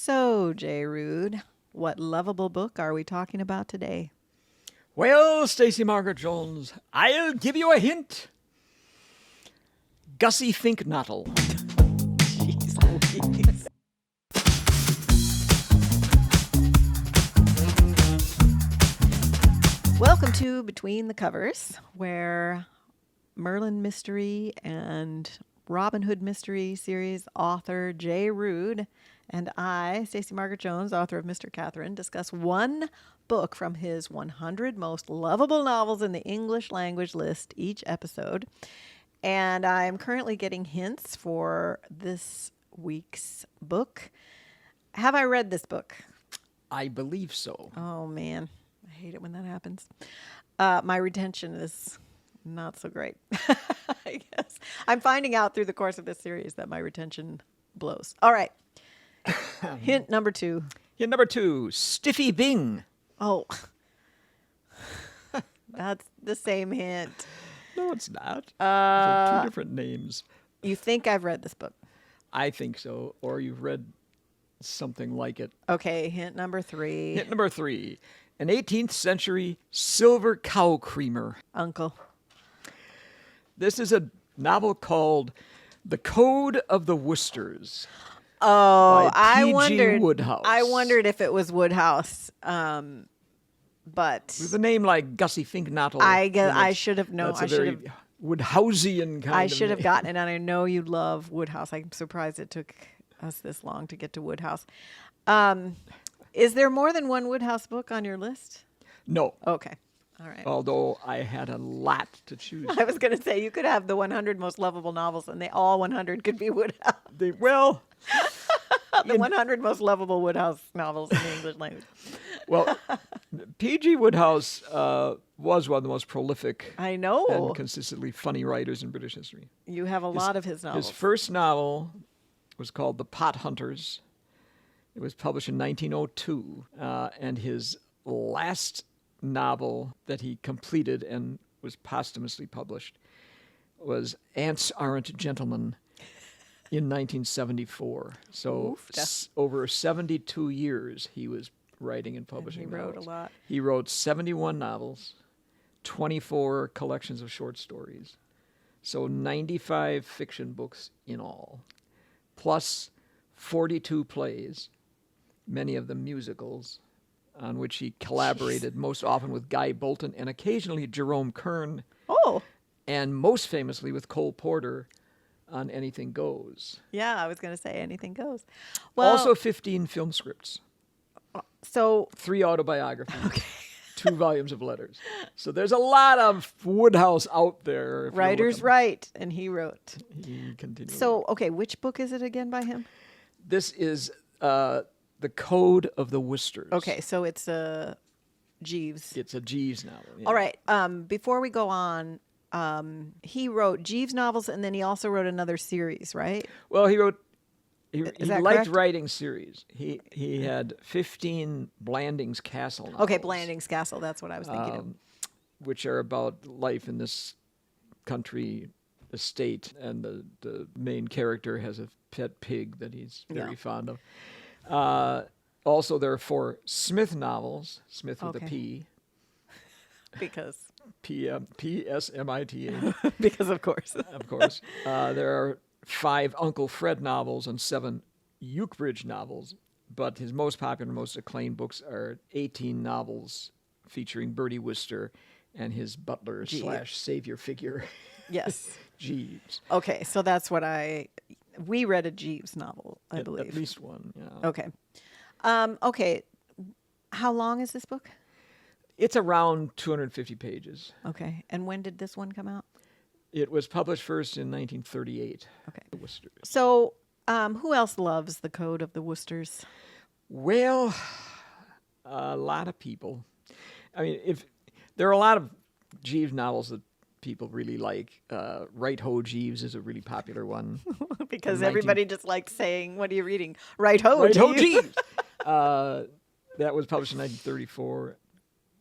So, J. Ruud, what lovable book are we talking about today? Well, Stacey Margaret Jones, I'll give you a hint. Gussie Finknottle. Jeez Louise. Welcome to Between the Covers, where Merlin Mystery and Robin Hood Mystery series author J. Ruud and I, Stacey Margaret Jones, author of Mr. Catherine, discuss one book from his 100 most lovable novels in the English language list each episode. And I am currently getting hints for this week's book. Have I read this book? I believe so. Oh, man. I hate it when that happens. My retention is not so great, I guess. I'm finding out through the course of this series that my retention blows. All right. Hint number 2. Hint number 2, Stiffy Bing. Oh, that's the same hint. No, it's not. Those are two different names. You think I've read this book? I think so, or you've read something like it. Okay, hint number 3. Hint number 3, an 18th century silver cow creamer. Uncle. This is a novel called The Code of the Woosters. Oh, by P.G. wondered. Wodehouse. I wondered if it was Wodehouse, but With a name like Gussie Finknottle. I guess I should have known. That's a I should very have. Woodhouseian kind I of should have name. gotten it, and I know you love Wodehouse. I'm surprised it took us this long to get to Wodehouse. Is there more than one Wodehouse book on your list? No, Okay, all right. although I had a lot to choose. I was going to say you could have the 100 most lovable novels, and they all 100 could be Wodehouse. The 100 most lovable Wodehouse novels in the English language. Well, P.G. Wodehouse was one of the most prolific I know. and consistently funny writers in British history. You have a lot of his novels. His first novel was called The Pot Hunters. It was published in 1902, and his last novel that he completed and was posthumously published was Ants Aren't Gentlemen in 1974. So over 72 years he was writing and publishing he wrote novels. a lot. He wrote 71 novels, 24 collections of short stories, so 95 fiction books in all, plus 42 plays, many of them musicals, on which he collaborated most often with Guy Bolton and occasionally Jerome Kern, Oh, and most famously with Cole Porter on Anything Goes. yeah, I was going to say Anything Goes. Well, Also 15 film scripts, so 3 autobiographies, 2 volumes of letters. So there's a lot of Wodehouse out there. if you're writers looking. write, and he wrote. He continued. So, okay, which book is it again by him? This is The Code of the Woosters. Okay, so it's Jeeves. It's a Jeeves novel. Yeah. All right, before we go on, he wrote Jeeves novels, and then he also wrote another series, right? Well, he wrote. He that liked correct? writing series. He had 15 Blandings Castle novels. Okay, Blandings Castle, that's what I was thinking of. Which are about life in this country estate, and the main character has a pet pig that he's very fond of. Also, there are 4 Smith novels, Smith with a Okay. P, Because P-S-M-I-T-A, because of course. of course. There are 5 Uncle Fred novels and 7 Uxbridge novels, but his most popular, most acclaimed books are 18 novels featuring Bertie Wooster and his butler / savior figure, Yes. Jeeves. Okay, so that's what we read a Jeeves novel, I believe. At least one, yeah. Okay. Okay. How long is this book? It's around 250 pages. Okay. And when did this one come out? It was published first in 1938. Okay. The Woosters. So, who else loves The Code of the Woosters? Well, a lot of people. I mean, if there are a lot of Jeeves novels that people really like. Retold Jeeves is a really popular one. Because From everybody just likes saying, "What are you reading?" Right ho, Retold Jeeves. Jeeves. That was published in 1934.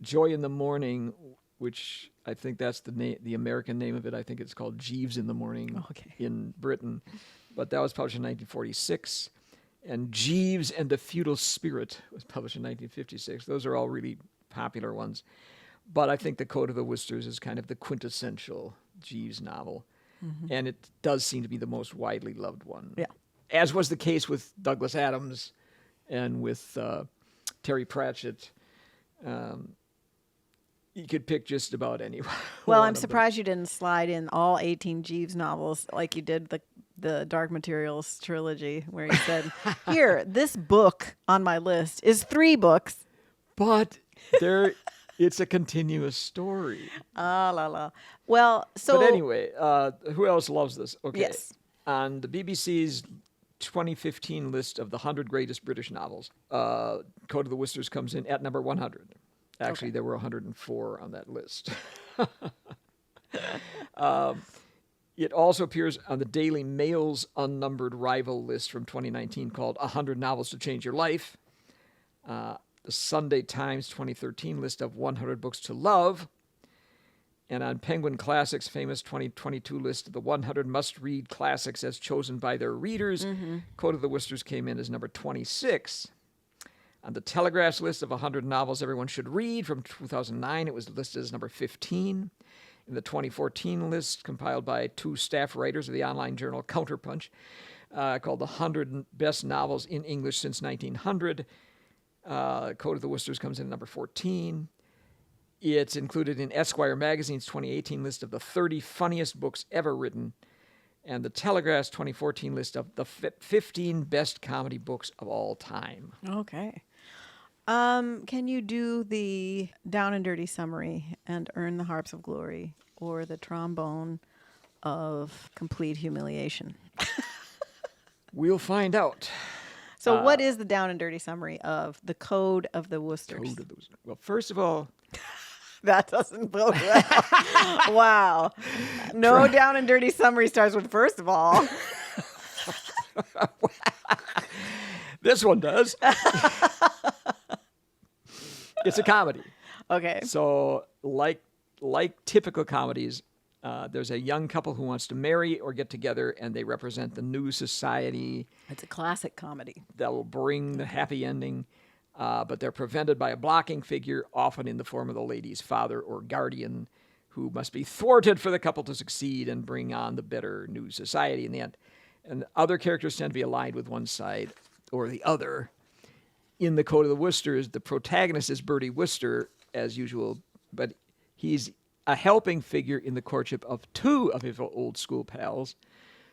Joy in the Morning, which I think that's the American name of it. I think it's called Jeeves in the Morning Okay. in Britain. But that was published in 1946. And Jeeves and the Feudal Spirit was published in 1956. Those are all really popular ones. But I think The Code of the Woosters is kind of the quintessential Jeeves novel. And it does seem to be the most widely loved one. Yeah. As was the case with Douglas Adams and with Terry Pratchett. You could pick just about any Well, one I'm of them. surprised you didn't slide in all 18 Jeeves novels like you did the Dark Materials trilogy, where you said, here, this book on my list is 3 books. But it's a continuous story. Ah, la la. Well, so... But anyway, who else loves this? Okay. Yes. On the BBC's 2015 list of the 100 greatest British novels, Code of the Woosters comes in at number 100. Actually, there were 104 on that list. It also appears on the Daily Mail's unnumbered rival list from 2019 called 100 Novels to Change Your Life. The Sunday Times 2013 list of 100 Books to Love. And on Penguin Classics' famous 2022 list of the 100 must-read classics as chosen by their readers, Code of the Woosters came in as number 26. On the Telegraph's list of 100 novels everyone should read from 2009, it was listed as number 15. In the 2014 list, compiled by 2 staff writers of the online journal Counterpunch, called the 100 Best Novels in English Since 1900, Code of the Woosters comes in at number 14. It's included in Esquire magazine's 2018 list of the 30 funniest books ever written, and the Telegraph's 2014 list of the 15 best comedy books of all time. Okay. Can you do the down and dirty summary and earn the harps of glory, or the trombone of complete humiliation? We'll find out. So what is the down and dirty summary of the Code of the Woosters? Well, first of all, That doesn't bode well. Wow. No down and dirty summary starts with first of all. this one does. It's a comedy. Okay. So, like typical comedies, there's a young couple who wants to marry or get together, and they represent the new society It's a classic comedy. that will bring the happy ending, but they're prevented by a blocking figure, often in the form of the lady's father or guardian, who must be thwarted for the couple to succeed and bring on the better new society in the end. And other characters tend to be aligned with one side or the other. In the Code of the Woosters, the protagonist is Bertie Wooster, as usual, but he's a helping figure in the courtship of 2 of his old school pals.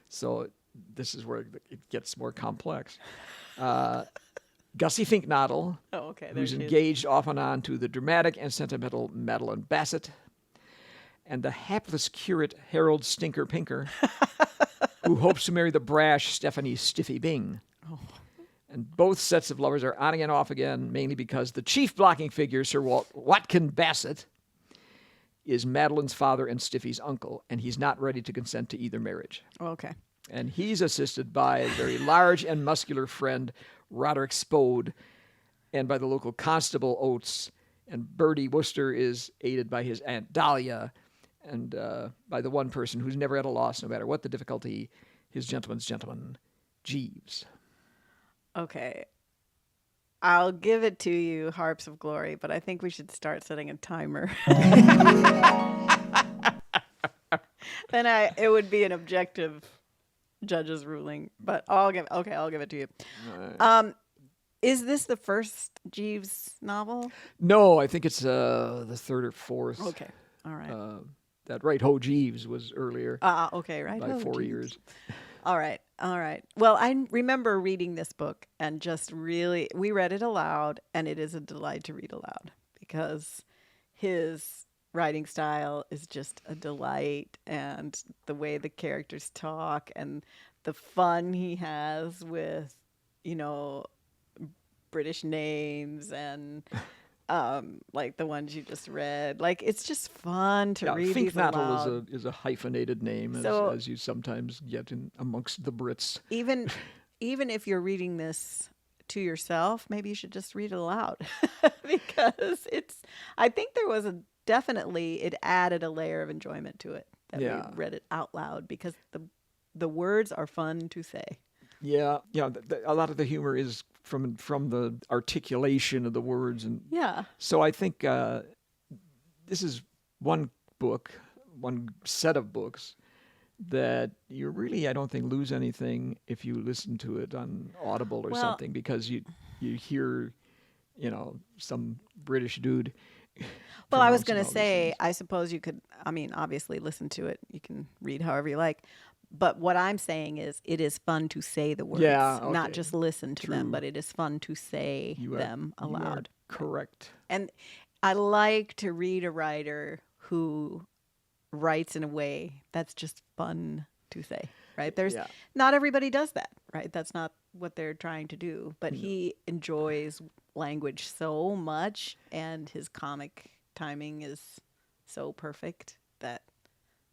So this is where it gets more complex. Gussie Finknottle, Oh, okay. who's she is. engaged off and on to the dramatic and sentimental Madeline Bassett, and the hapless curate Harold Stinker Pinker, who hopes to marry the brash Stephanie Stiffy Bing. Oh. And both sets of lovers are on again, off again, mainly because the chief blocking figure, Sir Watkin Bassett, is Madeline's father and Stiffy's uncle, and he's not ready to consent to either marriage. Okay. And he's assisted by a very large and muscular friend, Roderick Spode, and by the local constable, Oates. And Bertie Wooster is aided by his Aunt Dahlia, and by the one person who's never at a loss, no matter what the difficulty, his gentleman's gentleman, Jeeves. Okay. I'll give it to you, Harps of Glory, but I think we should start setting a timer. Then it would be an objective judge's ruling, but I'll give it to you. Is this the first Jeeves novel? No, I think it's the 3rd or 4th. Okay. All right. That Right Ho Jeeves was earlier Okay, right. by 4 Jeeves. years. All right. Well, I remember reading this book and just really, we read it aloud, and it is a delight to read aloud because his writing style is just a delight, and the way the characters talk and the fun he has with, British names and like the ones you just read. Like, it's just fun to read these aloud. Finknottle is a hyphenated name, So- as you sometimes get in amongst the Brits. Even if you're reading this to yourself, maybe you should just read it aloud because I think there was it added a layer of enjoyment to it that Yeah. we read it out loud because the words are fun to say. Yeah, yeah. A lot of the humor is from the articulation of the words, and Yeah. so I think this is one book, one set of books that you really, I don't think, lose anything if you listen to it on Audible or Well, something, because you hear, some British dude Well, I was pronouncing going to all these say, things. I suppose you could, obviously listen to it. You can read however you like. But what I'm saying is, it is fun to say the words, Yeah, not okay. just listen to them, True. but it is fun to say You are them you are aloud. correct. And I like to read a writer who writes in a way that's just fun to say, right? Yeah. Not everybody does that, right? That's not what they're trying to do, but he enjoys language so much, and his comic timing is so perfect that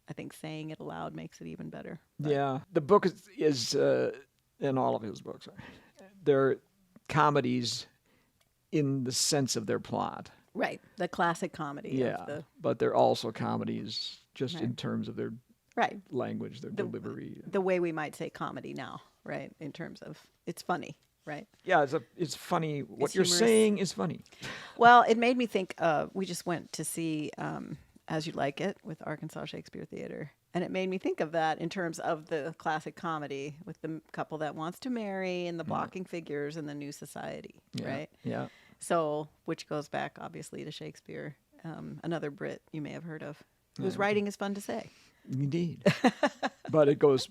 I think saying it aloud makes it even better. But Yeah, the book is in all of his books. They're comedies in the sense of their plot. right, the classic comedy Yeah, of the but they're also comedies just Right. in terms of their right, language, their the delivery. the way we might say comedy now, right? In terms of it's funny, right? Yeah, it's funny. What It's you're humorous. saying is funny. Well, it made me think. We just went to see As You Like It with Arkansas Shakespeare Theater, and it made me think of that in terms of the classic comedy with the couple that wants to marry and the blocking figures and the new society, Yeah, right? yeah. So, which goes back obviously to Shakespeare, another Brit you may have heard of, whose Yeah. writing is fun to say. Indeed. But it goes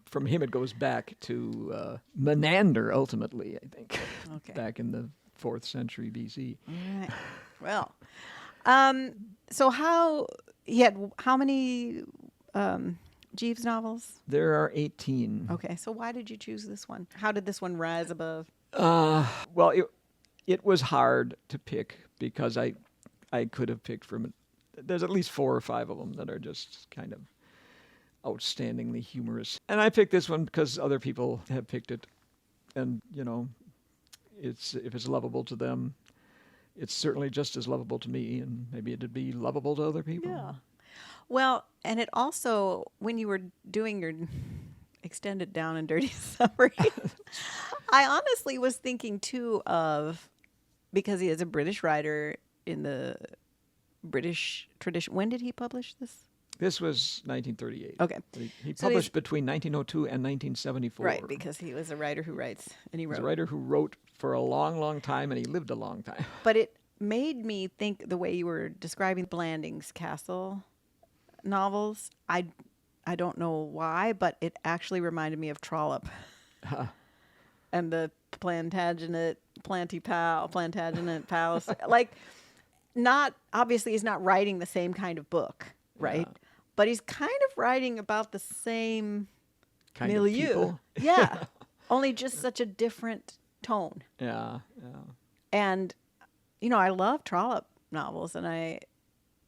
from him. It goes back to Menander ultimately. I think Okay. back in the 4th century BC. All right. Well, so he had how many Jeeves novels? There are 18. Okay, so why did you choose this one? How did this one rise above? Well, it was hard to pick because I could have picked from it. There's at least 4 or 5 of them that are just kind of outstandingly humorous. And I picked this one because other people have picked it. And, if it's lovable to them, it's certainly just as lovable to me, and maybe it'd be lovable to other people. Yeah. Well, and it also, when you were doing your extended down and dirty summary, I honestly was thinking too of, because he is a British writer in the British tradition. When did he publish this? This was 1938. Okay. He So published between 1902 and 1974. Right, because he was a writer who writes, and he He's a wrote. writer who wrote for a long, long time, and he lived a long time. But it made me think the way you were describing Blanding's Castle novels. I don't know why, but it actually reminded me of Trollope and the Plantagenet Palace. Like, not obviously he's not writing the same kind of book, right? Yeah. But he's kind of writing about the same Kind milieu. of people. Yeah, only just such a different tone. Yeah. And I love Trollope novels, and I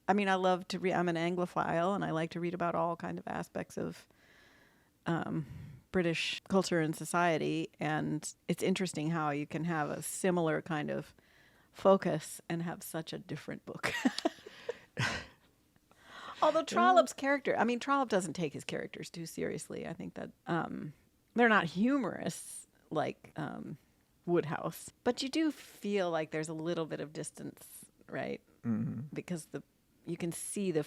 love to read. I'm an Anglophile, and I like to read about all kind of aspects of British culture and society. And it's interesting how you can have a similar kind of focus and have such a different book. Although Trollope's character, Trollope doesn't take his characters too seriously. I think that they're not humorous like Wodehouse, but you do feel like there's a little bit of distance, right? Mm-hmm. Because you can see the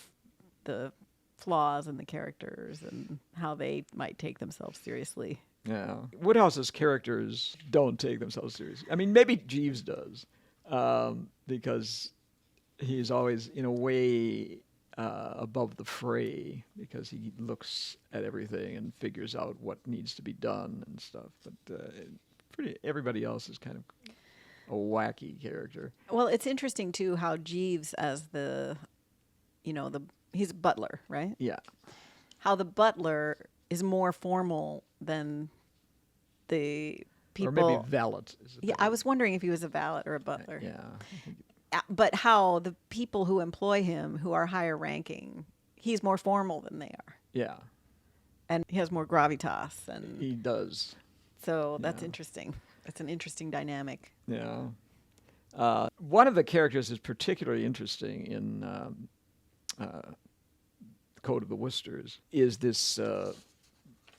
flaws in the characters and how they might take themselves seriously. Yeah. Woodhouse's characters don't take themselves seriously. Maybe Jeeves does, because he's always, in a way, above the fray, because he looks at everything and figures out what needs to be done and stuff. But everybody else is kind of a wacky character. Well, it's interesting too how Jeeves, as he's a butler, right? Yeah. How the butler is more formal than the people. Or maybe valet. Yeah, I was wondering if he was a valet or a butler. Yeah. But how the people who employ him, who are higher ranking, he's more formal than they are. Yeah. And he has more gravitas. And He does. so that's Yeah. interesting. It's an interesting dynamic. Yeah. One of the characters is particularly interesting in Code of the Woosters is this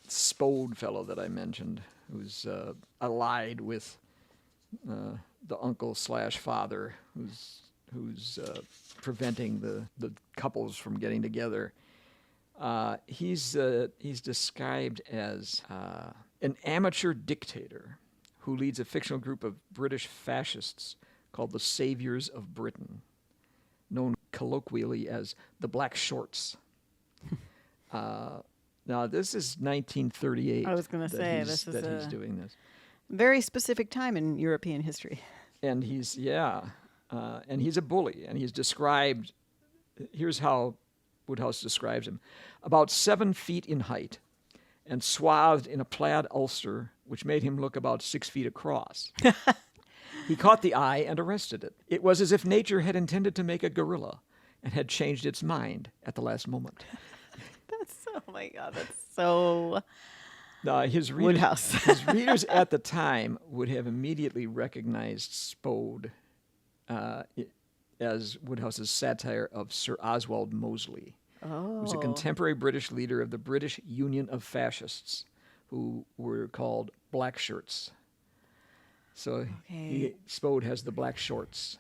Spode fellow that I mentioned, who's allied with the uncle/father, who's preventing the couples from getting together. He's described as an amateur dictator who leads a fictional group of British fascists called the Saviors of Britain, known colloquially as the Black Shorts. Now, this is 1938. I was going to say, this is he's doing this. Very specific time in European history. And he's a bully, and he's described, here's how Wodehouse describes him: about 7 feet in height and swathed in a plaid ulster, which made him look about 6 feet across. He caught the eye and arrested it. It was as if nature had intended to make a gorilla and had changed its mind at the last moment. Oh my God, that's so his Wodehouse. His readers at the time would have immediately recognized Spode as Wodehouse's satire of Sir Oswald Mosley, who was a contemporary British leader of the British Union of Fascists, who were called Black Shirts. So Spode has the black shorts.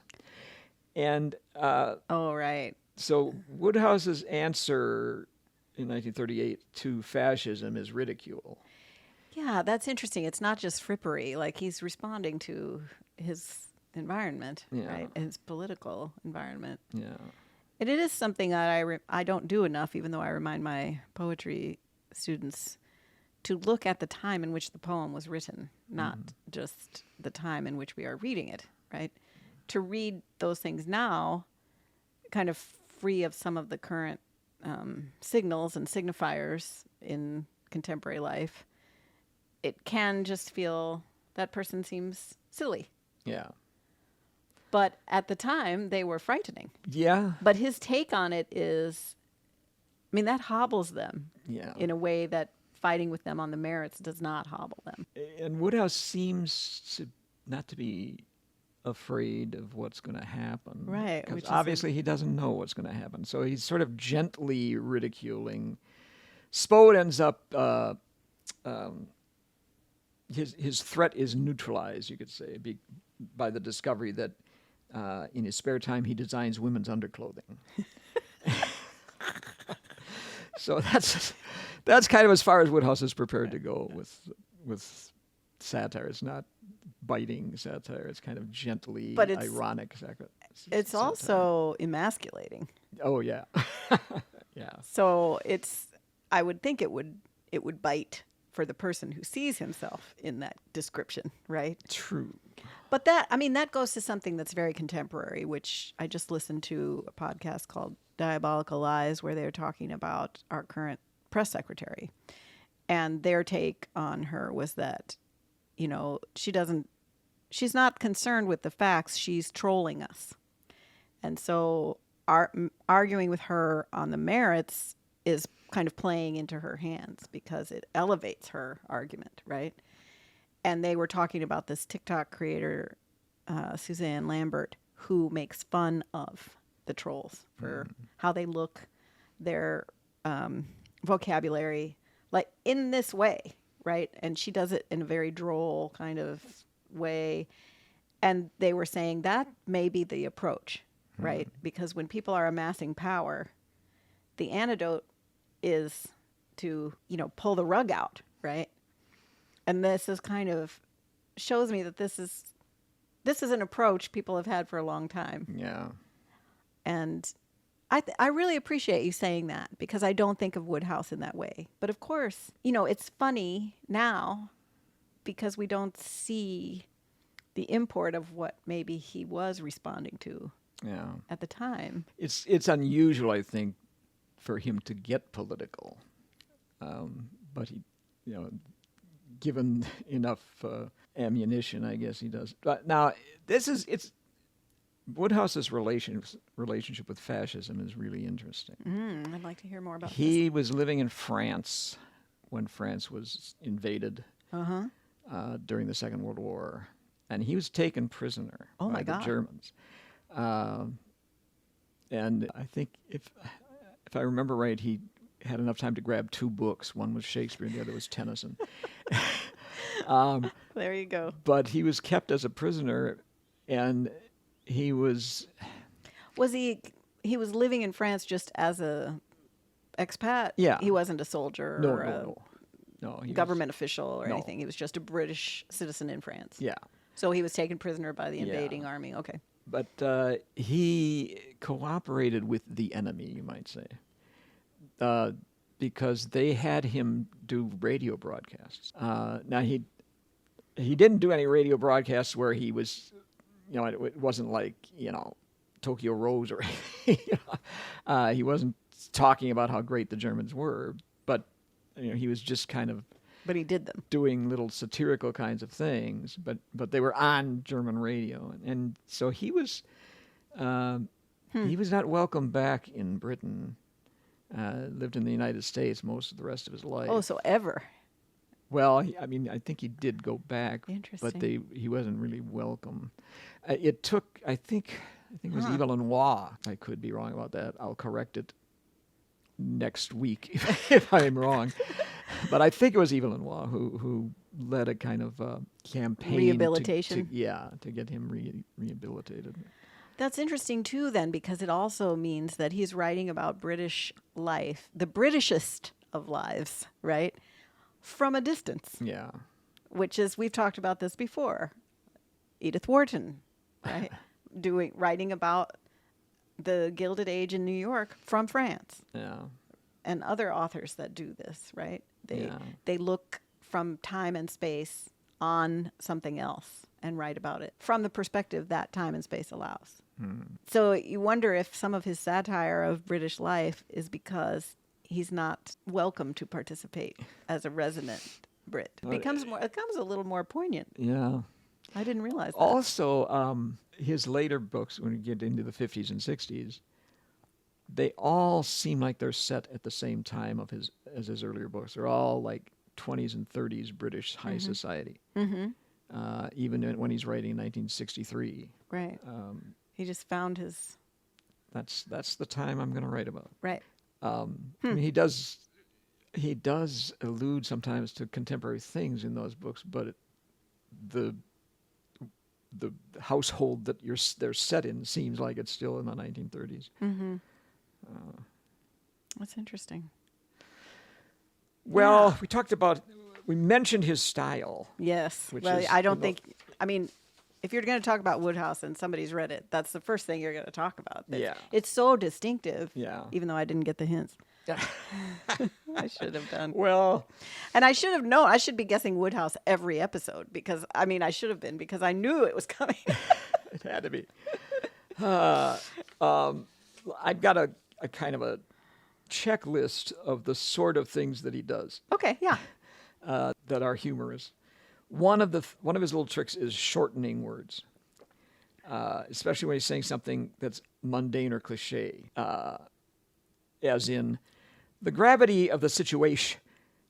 And right. So Wodehouse's answer in 1938 to fascism is ridicule. Yeah, that's interesting. It's not just frippery. Like, he's responding to his environment, right? His political environment. Yeah. And it is something that I don't do enough, even though I remind my poetry students to look at the time in which the poem was written, not just the time in which we are reading it, right? To read those things now, kind of free of some of the current signals and signifiers in contemporary life, it can just feel that person seems silly. Yeah. But at the time, they were frightening. Yeah. But his take on it is, I mean, that hobbles them in a way that fighting with them on the merits does not hobble them. And Wodehouse seems not to be afraid of what's going to happen. Right. Because obviously he doesn't know what's going to happen. So he's sort of gently ridiculing. Spode ends up, his threat is neutralized, you could say, by the discovery that in his spare time he designs women's underclothing. So that's kind of as far as Wodehouse is prepared to go with satire. It's not biting satire. It's kind of gently ironic satire. It's also emasculating. Oh yeah, yeah. So I would think it would bite for the person who sees himself in that description, right? True. But that goes to something that's very contemporary, which I just listened to a podcast called Diabolical Lies, where they're talking about our current press secretary. And their take on her was that, she's not concerned with the facts, she's trolling us. And so arguing with her on the merits is kind of playing into her hands because it elevates her argument, right? And they were talking about this TikTok creator, Suzanne Lambert, who makes fun of the trolls for how they look, their vocabulary, like in this way, right? And she does it in a very droll kind of way. And they were saying that may be the approach, right? Because when people are amassing power, the antidote is to, pull the rug out, right? And this is kind of shows me that this is an approach people have had for a long time. Yeah. And I really appreciate you saying that because I don't think of Wodehouse in that way. But of course, it's funny now because we don't see the import of what maybe he was responding to at the time. It's unusual, I think, for him to get political. But he, given enough ammunition, I guess he does. But now, it's Wodehouse's relationship with fascism is really interesting. I'd like to hear more about this. He was living in France when France was invaded during the Second World War, and he was taken prisoner by the Germans. And I think if I remember right, he had enough time to grab 2 books. One was Shakespeare and the other was Tennyson. There you go. But he was kept as a prisoner, and he was... Was he was living in France just as a expat? Yeah. He wasn't a soldier No, or no, a no. No, he government official or No. anything. He was just a British citizen in France. Yeah. So he was taken prisoner by the Yeah. invading army. Okay. But he cooperated with the enemy, you might say, because they had him do radio broadcasts. Now, he didn't do any radio broadcasts where he was, it wasn't like, Tokyo Rose or anything. He wasn't talking about how great the Germans were, but he was just kind of But he did them. doing little satirical kinds of things, but they were on German radio, and so he was not welcome back in Britain. Lived in the United States most of the rest of his life. Oh, so ever. Well, I think he did go back, Interesting. but he wasn't really welcome. It took, I think it was Evelyn Waugh. I could be wrong about that. I'll correct it next week if I'm wrong. But I think it was Evelyn Waugh who led a kind of campaign Rehabilitation? to get him rehabilitated. That's interesting, too, then, because it also means that he's writing about British life, the Britishest of lives, right? From a distance, Yeah. which is, we've talked about this before. Edith Wharton, right? Writing about the Gilded Age in New York from France. Yeah. And other authors that do this, right? They look from time and space on something else and write about it from the perspective that time and space allows. So you wonder if some of his satire of British life is because he's not welcome to participate as a resident Brit. It becomes a little more poignant. Yeah. I didn't realize that. Also, his later books, when you get into the 50s and 60s, they all seem like they're set at the same time as his earlier books. They're all like 20s and 30s British high society. Even when he's writing in 1963. Right. He just found his... That's the time I'm going to write about. Right. I mean, he does allude sometimes to contemporary things in those books, but the household that they're set in seems like it's still in the 1930s. That's interesting. Well, we mentioned his style. Yes. Which Well, is I don't think... I mean... If you're going to talk about Wodehouse and somebody's read it, that's the first thing you're going to talk about. Yeah. It's so distinctive, Yeah. even though I didn't get the hints. I should have done. Well, And I should have known. I should be guessing Wodehouse every episode because, I should have been because I knew it was coming. it had to be. I've got a kind of a checklist of the sort of things that he does Okay, yeah. that are humorous. One of his little tricks is shortening words, especially when he's saying something that's mundane or cliche, as in, the gravity of the situation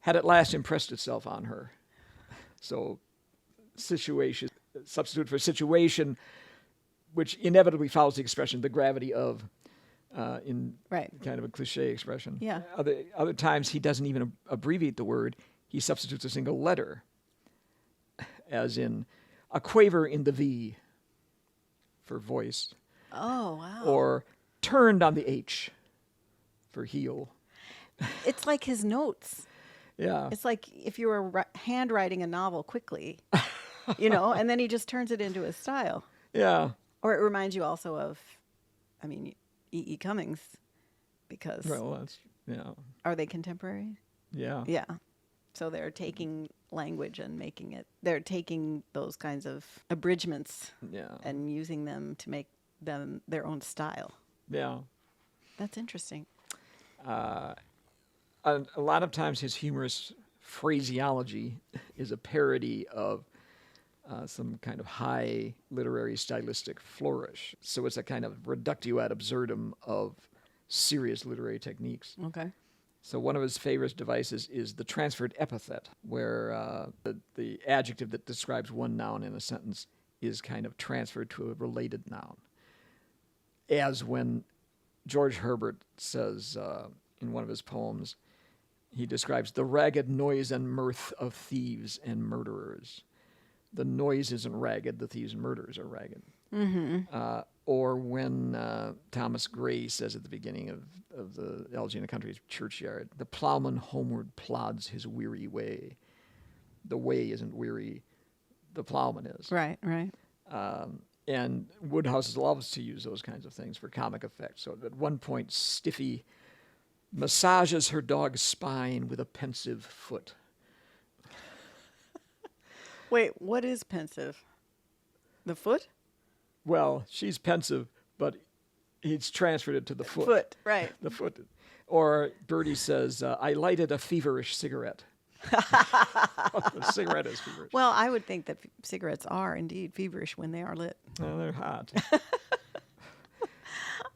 had at last impressed itself on her. So, situation, substitute for situation, which inevitably follows the expression, the gravity of, in Right. kind of a cliche expression. Yeah. Other times he doesn't even abbreviate the word. He substitutes a single letter, as in a quaver in the V for voice, Oh, wow. or turned on the H for heel. It's like his notes. Yeah. It's like if you were handwriting a novel quickly, and then he just turns it into his style. Yeah. Or it reminds you also of, E.E. Cummings, because Well, that's, are they contemporary? yeah. Yeah. So they're taking language and they're taking those kinds of abridgments Yeah. and using them to make them their own style. Yeah. That's interesting. A lot of times his humorous phraseology is a parody of some kind of high literary stylistic flourish. So it's a kind of reductio ad absurdum of serious literary techniques. Okay. So one of his favorite devices is the transferred epithet, where the adjective that describes one noun in a sentence is kind of transferred to a related noun. As when George Herbert says, in one of his poems. He describes the ragged noise and mirth of thieves and murderers. The noise isn't ragged, the thieves and murderers are ragged. Or when Thomas Gray says at the beginning of the Elegy in the Country's Churchyard, the plowman homeward plods his weary way. The way isn't weary, the plowman is. Right, right. And Wodehouse loves to use those kinds of things for comic effect. So at one point, Stiffy massages her dog's spine with a pensive foot. Wait, what is pensive? The foot? Well, she's pensive, but he's transferred it to the foot. Foot, right. The foot. Or Bertie says, I lighted a feverish cigarette. The cigarette is feverish. Well, I would think that cigarettes are indeed feverish when they are lit. Well, they're hot.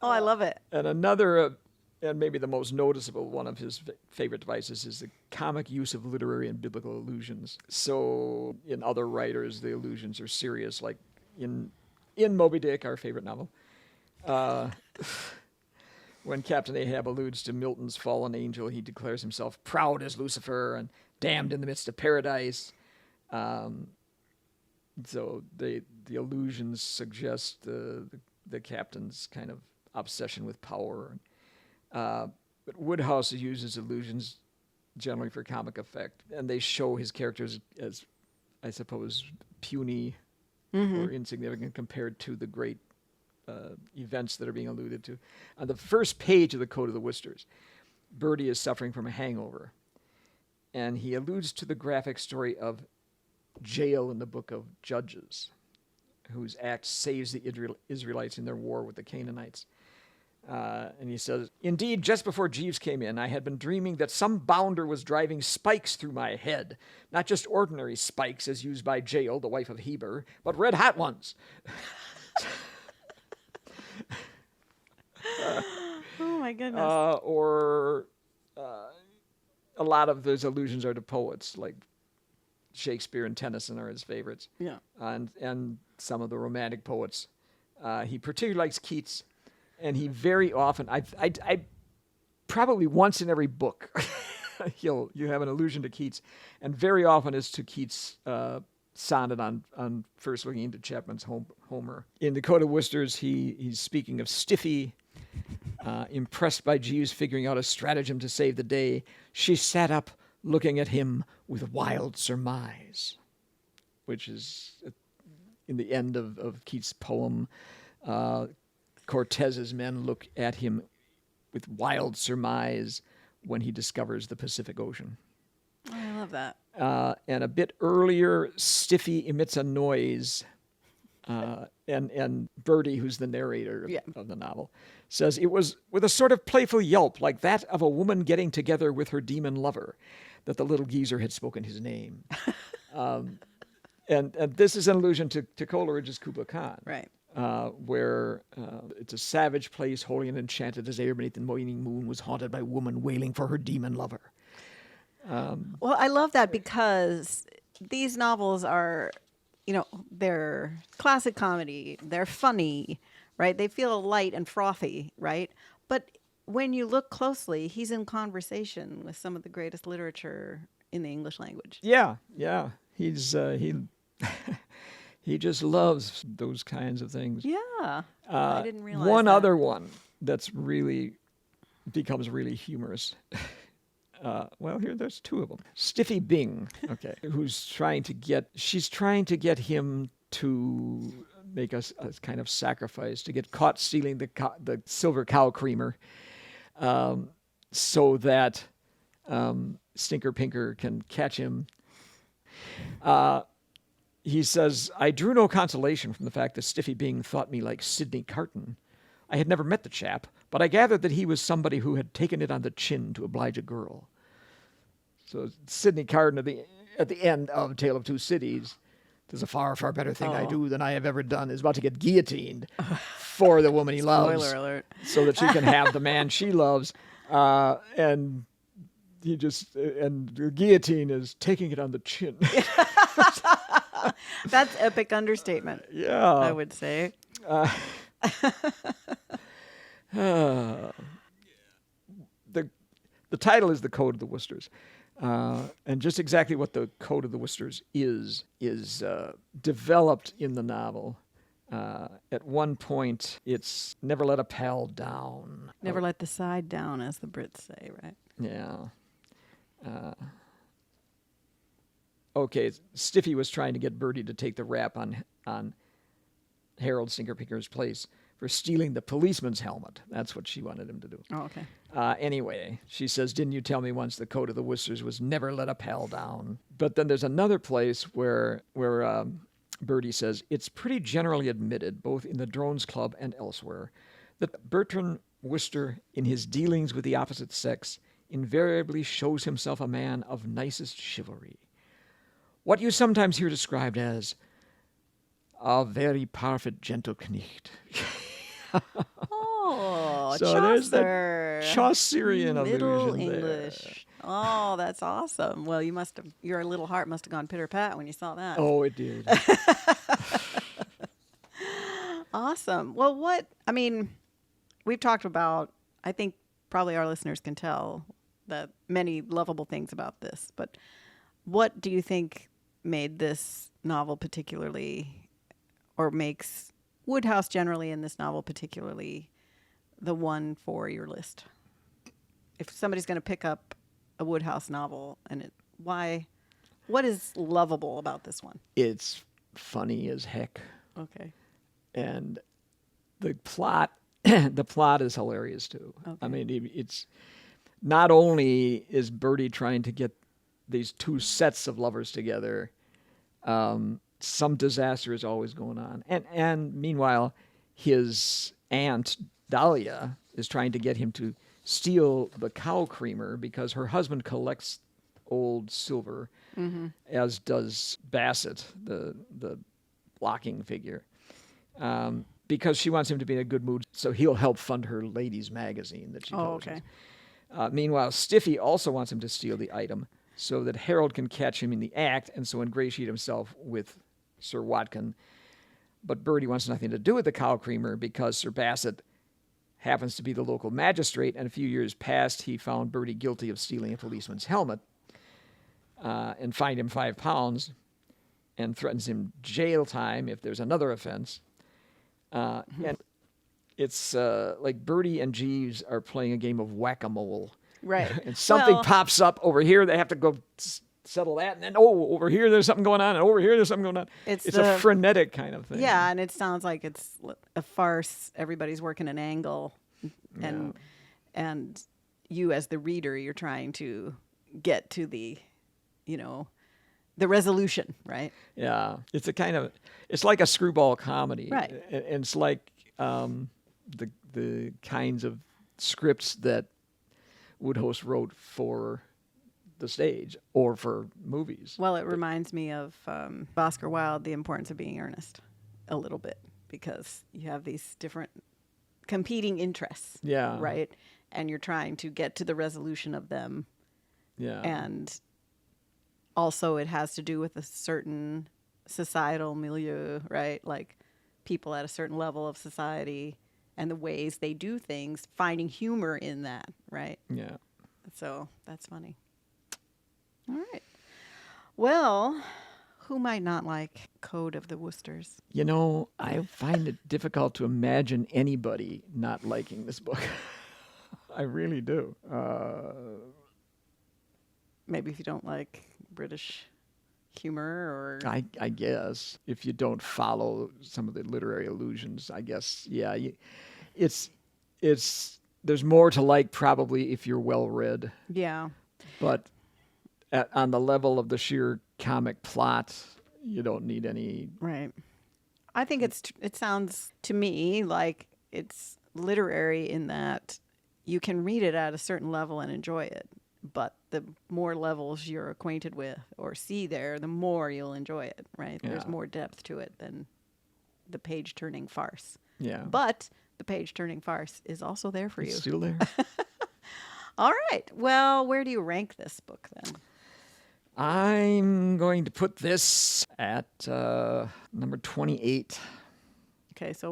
Oh, I love it. And another, and maybe the most noticeable one of his favorite devices is the comic use of literary and biblical allusions. So in other writers, the allusions are serious, like in Moby Dick, our favorite novel. When Captain Ahab alludes to Milton's fallen angel, he declares himself proud as Lucifer and damned in the midst of paradise. So the allusions suggest the captain's kind of obsession with power. But Wodehouse uses allusions generally for comic effect, and they show his characters as, I suppose, puny or insignificant compared to the great events that are being alluded to. On the first page of the Code of the Woosters, Bertie is suffering from a hangover, and he alludes to the graphic story of Jael in the book of Judges, whose act saves the Israelites in their war with the Canaanites. And he says, indeed, just before Jeeves came in, I had been dreaming that some bounder was driving spikes through my head. Not just ordinary spikes as used by Jael, the wife of Heber, but red-hot ones. Oh, my goodness. A lot of those allusions are to poets, like Shakespeare and Tennyson are his favorites. Yeah. And some of the romantic poets. He particularly likes Keats, and he very often, I probably once in every book, you have an allusion to Keats, and very often it's to Keats' sonnet on first looking into Chapman's Homer. In the Code of Woosters, he's speaking of Stiffy, impressed by Jeeves figuring out a stratagem to save the day. She sat up looking at him with wild surmise, which is in the end of Keats' poem. Cortez's men look at him with wild surmise when he discovers the Pacific Ocean. Oh, I love that. And a bit earlier, Stiffy emits a noise, and Bertie, who's the narrator of the novel, says it was with a sort of playful yelp like that of a woman getting together with her demon lover that the little geezer had spoken his name. And this is an allusion to Coleridge's Kubla Khan. Right. Where it's a savage place, holy and enchanted as air beneath the waning moon was haunted by woman wailing for her demon lover. Well, I love that because these novels are, they're classic comedy. They're funny, right? They feel light and frothy, right? But when you look closely, he's in conversation with some of the greatest literature in the English language. Yeah. He's he just loves those kinds of things. Yeah, I didn't realize one that. other one that's really becomes really humorous. There's two of them. Stiffy Bing, okay, she's trying to get him to make a kind of sacrifice, to get caught stealing the silver cow creamer, so that Stinker Pinker can catch him. He says, I drew no consolation from the fact that Stiffy Bing thought me like Sidney Carton. I had never met the chap, but I gathered that he was somebody who had taken it on the chin to oblige a girl. So Sidney Carton at the end of Tale of Two Cities, there's a far, far better thing I do than I have ever done, is about to get guillotined for the woman he loves. Spoiler alert. So that she can have the man she loves. And the guillotine is taking it on the chin. That's epic understatement. Yeah. I would say. The title is The Code of the Woosters. And just exactly what the Code of the Woosters is developed in the novel. At one point, it's never let a pal down. Never let the side down, as the Brits say, right? Yeah. Okay, Stiffy was trying to get Bertie to take the rap on Harold Stinkerpinker's place for stealing the policeman's helmet. That's what she wanted him to do. Oh, okay. Anyway, she says, didn't you tell me once the Code of the Woosters was never let a pal down? But then there's another place where Bertie says, it's pretty generally admitted, both in the Drones Club and elsewhere, that Bertrand Wooster, in his dealings with the opposite sex, invariably shows himself a man of nicest chivalry. What you sometimes hear described as a very perfect gentle knecht. Oh, So Chaucer. there's the Chaucerian Middle allusion there. English. Oh, that's awesome. Well, your little heart must have gone pitter-pat when you saw that. Oh, it did. Awesome. Well, we've talked about, I think probably our listeners can tell the many lovable things about this, but what do you think made this novel particularly, or makes Wodehouse generally in this novel particularly, the one for your list? If somebody's going to pick up a Wodehouse novel, what is lovable about this one? It's funny as heck. Okay. And the plot is hilarious too. Okay. I mean, it's not only is Bertie trying to get these two sets of lovers together, some disaster is always going on. And meanwhile, his aunt, Dahlia, is trying to get him to steal the cow creamer because her husband collects old silver, as does Bassett, the blocking figure, because she wants him to be in a good mood, so he'll help fund her ladies' magazine that she publishes. Okay. Meanwhile, Stiffy also wants him to steal the item so that Harold can catch him in the act and so ingratiate himself with Sir Watkin. But Bertie wants nothing to do with the cow creamer because Sir Bassett happens to be the local magistrate, and a few years past he found Bertie guilty of stealing a policeman's helmet and fined him £5 and threatens him jail time if there's another offense. And it's like Bertie and Jeeves are playing a game of whack-a-mole. Right. And something pops up over here. They have to go settle that. And then, over here there's something going on. And over here there's something going on. It's a frenetic kind of thing. Yeah, and it sounds like it's a farce. Everybody's working an angle. And you as the reader, you're trying to get to the resolution, right? Yeah. It's like a screwball comedy. Right. And it's like the kinds of scripts that Wodehouse wrote for the stage or for movies. Well, it reminds me of Oscar Wilde, The Importance of Being Earnest, a little bit, because you have these different competing interests, right? And you're trying to get to the resolution of them. Yeah. And also it has to do with a certain societal milieu, right? Like people at a certain level of society and the ways they do things, finding humor in that, right? Yeah. So that's funny. All right. Well, who might not like Code of the Woosters? I find it difficult to imagine anybody not liking this book. I really do. Maybe if you don't like British humor, or I guess if you don't follow some of the literary allusions, I guess, yeah, there's more to like probably if you're well read. Yeah. But on the level of the sheer comic plot, you don't need any. Right. I think it sounds to me like it's literary in that you can read it at a certain level and enjoy it. But the more levels you're acquainted with or see there, the more you'll enjoy it, right? Yeah. There's more depth to it than the page-turning farce. Yeah. But the page-turning farce is also there for you. It's still there. All right. Well, where do you rank this book then? I'm going to put this at number 28. Okay, so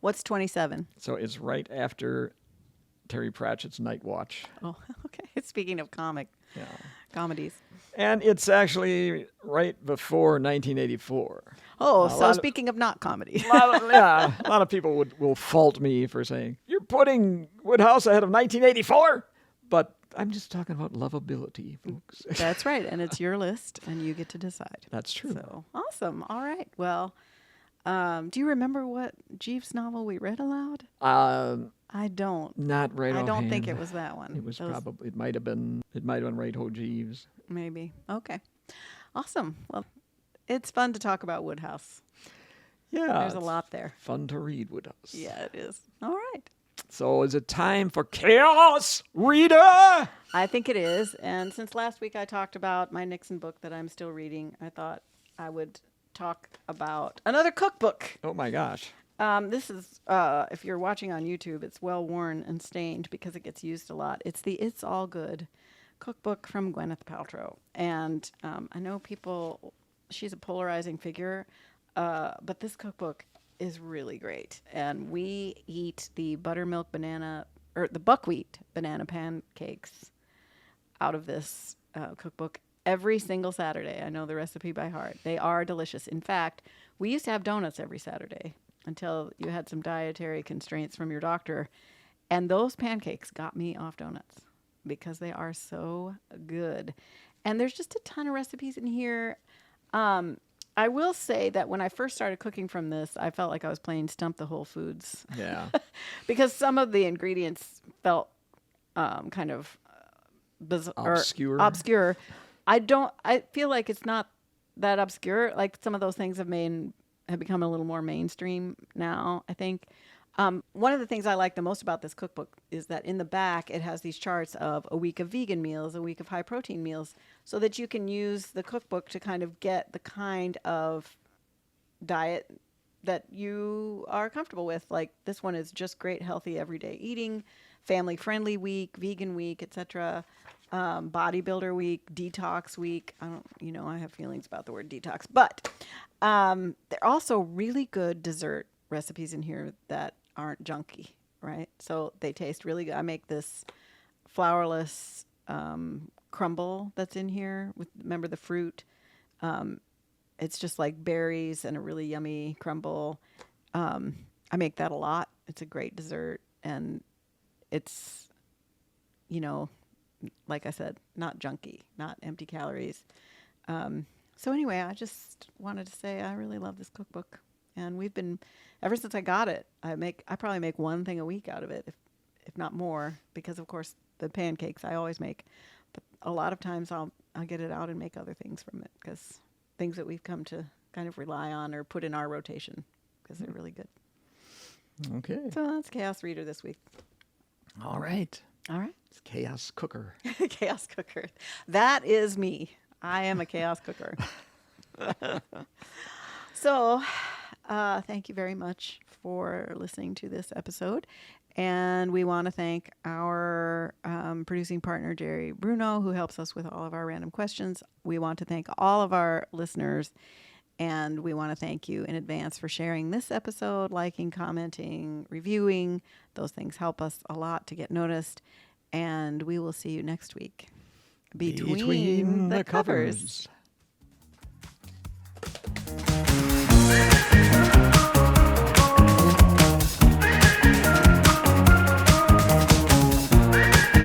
what's 27? So it's right after Terry Pratchett's Night Watch. Oh, okay. Speaking of Yeah. comedies. And it's actually right before 1984. Oh, A so lot of- speaking of not comedy. A lot of people will fault me for saying, you're putting Wodehouse ahead of 1984? But I'm just talking about lovability, folks. That's right. And it's your list, and you get to decide. That's true. So, awesome. All right. Well, do you remember what Jeeves novel we read aloud? I don't. Not right I don't offhand. think it was that one. It was probably, it might have been Retold Jeeves. Maybe. Okay. Awesome. Well, it's fun to talk about Wodehouse. Yeah. There's a lot there. Fun to read Wodehouse. Yeah, it is. All right. So is it time for Chaos, Reader? I think it is. And since last week I talked about my Nixon book that I'm still reading, I thought I would talk about another cookbook. Oh my gosh. This is, if you're watching on YouTube, it's well worn and stained because it gets used a lot. It's the It's All Good cookbook from Gwyneth Paltrow. And I know she's a polarizing figure, but this cookbook is really great. And we eat the the buckwheat banana pancakes out of this cookbook every single Saturday. I know the recipe by heart. They are delicious. In fact, we used to have donuts every Saturday until you had some dietary constraints from your doctor. And those pancakes got me off donuts because they are so good. And there's just a ton of recipes in here. I will say that when I first started cooking from this, I felt like I was playing Stump the Whole Foods. Yeah. Because some of the ingredients felt kind of obscure. I feel like it's not that obscure. Like some of those things have become a little more mainstream now, I think. One of the things I like the most about this cookbook is that in the back it has these charts of a week of vegan meals, a week of high protein meals, so that you can use the cookbook to kind of get the kind of diet that you are comfortable with. Like this one is just great, healthy, everyday eating, family friendly week, vegan week, etc. Bodybuilder week, detox week. I have feelings about the word detox, but there are also really good dessert recipes in here that aren't junky, right? So they taste really good. I make this flourless crumble that's in here remember the fruit. It's just like berries and a really yummy crumble. I make that a lot. It's a great dessert, and it's, like I said, not junky, not empty calories. So anyway, I just wanted to say I really love this cookbook. And we've been, ever since I got it, I probably make one thing a week out of it, if not more, because of course the pancakes I always make. But a lot of times I'll get it out and make other things from it, because things that we've come to kind of rely on or put in our rotation because they're really good. Okay. So that's Chaos Reader this week. All right. All right. It's Chaos Cooker. Chaos Cooker. That is me. I am a chaos cooker. So, thank you very much for listening to this episode. And we want to thank our producing partner, Jerry Bruno, who helps us with all of our random questions. We want to thank all of our listeners. And we want to thank you in advance for sharing this episode, liking, commenting, reviewing. Those things help us a lot to get noticed. And we will see you next week. Between the covers.